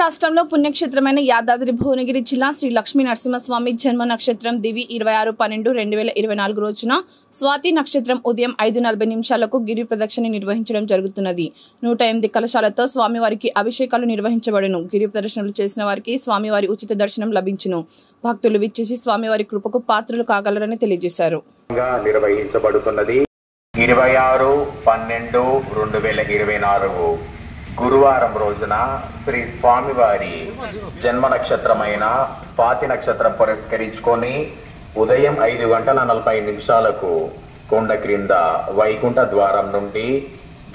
రాష్ట్రంలో పుణ్యక్షేత్రమైన యాదాద్రి భువనగిరి జిల్లా శ్రీ లక్ష్మీ నరసింహస్వామి జన్మ నక్షత్రం దివి 26/12/2024 రోజున స్వాతి నక్షత్రం ఉదయం 5:40 గిరి ప్రదక్షిణ నిర్వహించడం జరుగుతున్నది. 108 కలశాలతో స్వామివారికి అభిషేకాలు నిర్వహించబడును. గిరి ప్రదక్షిణలు చేసిన వారికి స్వామివారి ఉచిత దర్శనం లభించును. భక్తులు విచ్చేసి స్వామివారి కృపకు పాత్రలు కాగలరని తెలియజేశారు. నిర్వహించబడుతున్నది 26/12/2024 గురువారం రోజున శ్రీ స్వామివారి జన్మ నక్షత్రమైన స్వాతి నక్షత్రం పురస్కరించుకొని ఉదయం 5:40 కొండ క్రింద వైకుంఠ ద్వారం నుండి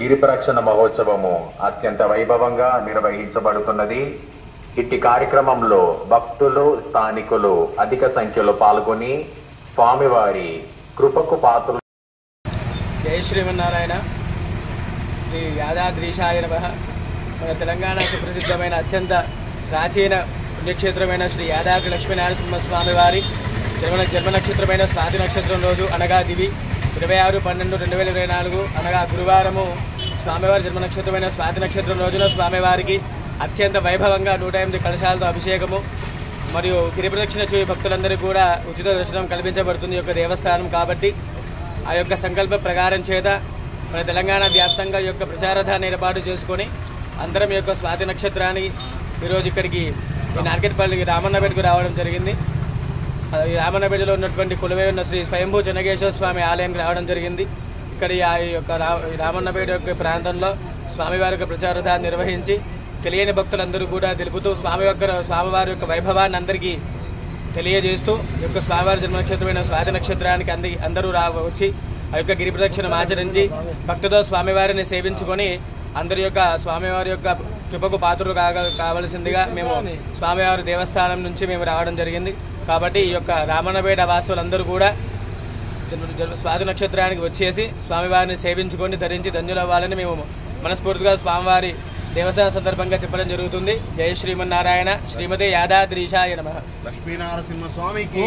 గిరి ప్రదక్షిణ మహోత్సవము అత్యంత వైభవంగా నిర్వహించబడుతున్నది. ఇట్టి కార్యక్రమంలో భక్తులు స్థానికులు అధిక సంఖ్యలో పాల్గొని స్వామివారి కృపకు పాత్రలు. జై శ్రీమన్నారాయణ. శ్రీ యాదాద్రీశాయ నమః. మన తెలంగాణ సుప్రసిద్ధమైన అత్యంత ప్రాచీన పుణ్యక్షేత్రమైన శ్రీ యాదాద్రి లక్ష్మీనరసింహస్వామి వారి జన్మ నక్షత్రమైన స్వాతి నక్షత్రం రోజు అనగా దివి 26/12/2024 అనగా గురువారము స్వామివారి జన్మ నక్షత్రమైన స్వాతి నక్షత్రం రోజున స్వామివారికి అత్యంత వైభవంగా 108 కలశాలతో అభిషేకము మరియు గిరి ప్రదక్షిణ చేయ భక్తులందరికీ కూడా ఉచిత దర్శనం కల్పించబడుతుంది యొక్క దేవస్థానం కాబట్టి ఆ యొక్క సంకల్ప ప్రకారం చేత మన తెలంగాణ వ్యాప్తంగా యొక్క ప్రచారధాన్ని ఏర్పాటు చేసుకొని అందరం యొక్క స్వాతి నక్షత్రాన్ని ఈరోజు ఇక్కడికి నార్కెట్పల్లికి రామన్నపేటకు రావడం జరిగింది. రామన్నపేటలో ఉన్నటువంటి కొలువై ఉన్న శ్రీ స్వయంభూ చెన్నకేశ్వర స్వామి ఆలయానికి రావడం జరిగింది. ఇక్కడ ఈ యొక్క రామన్నపేట యొక్క ప్రాంతంలో స్వామివారి యొక్క ప్రచారధాన్ని నిర్వహించి తెలియని భక్తులందరూ కూడా తెలుపుతూ స్వామివారి యొక్క వైభవాన్ని అందరికీ తెలియజేస్తూ ఈ యొక్క స్వామివారి జన్మ నక్షత్రమైన స్వాతి నక్షత్రానికి అందరూ వచ్చి ఆ యొక్క గిరి ప్రదక్షిణం ఆచరించి భక్తితో స్వామివారిని సేవించుకొని అందరి యొక్క స్వామివారి యొక్క కృపకు పాత్రలు కావలసిందిగా మేము స్వామివారి దేవస్థానం నుంచి మేము రావడం జరిగింది. కాబట్టి ఈ యొక్క రామన్నపేట వాసులందరూ కూడా స్వాతి నక్షత్రానికి వచ్చేసి స్వామివారిని సేవించుకొని ధరించి ధన్యులవ్వాలని మేము మనస్ఫూర్తిగా స్వామివారి దేవస్థాన సందర్భంగా చెప్పడం జరుగుతుంది. జై శ్రీమన్నారాయణ. శ్రీమతే యాదాద్రీశాయ నమః. లక్ష్మీ నరసింహ స్వామికి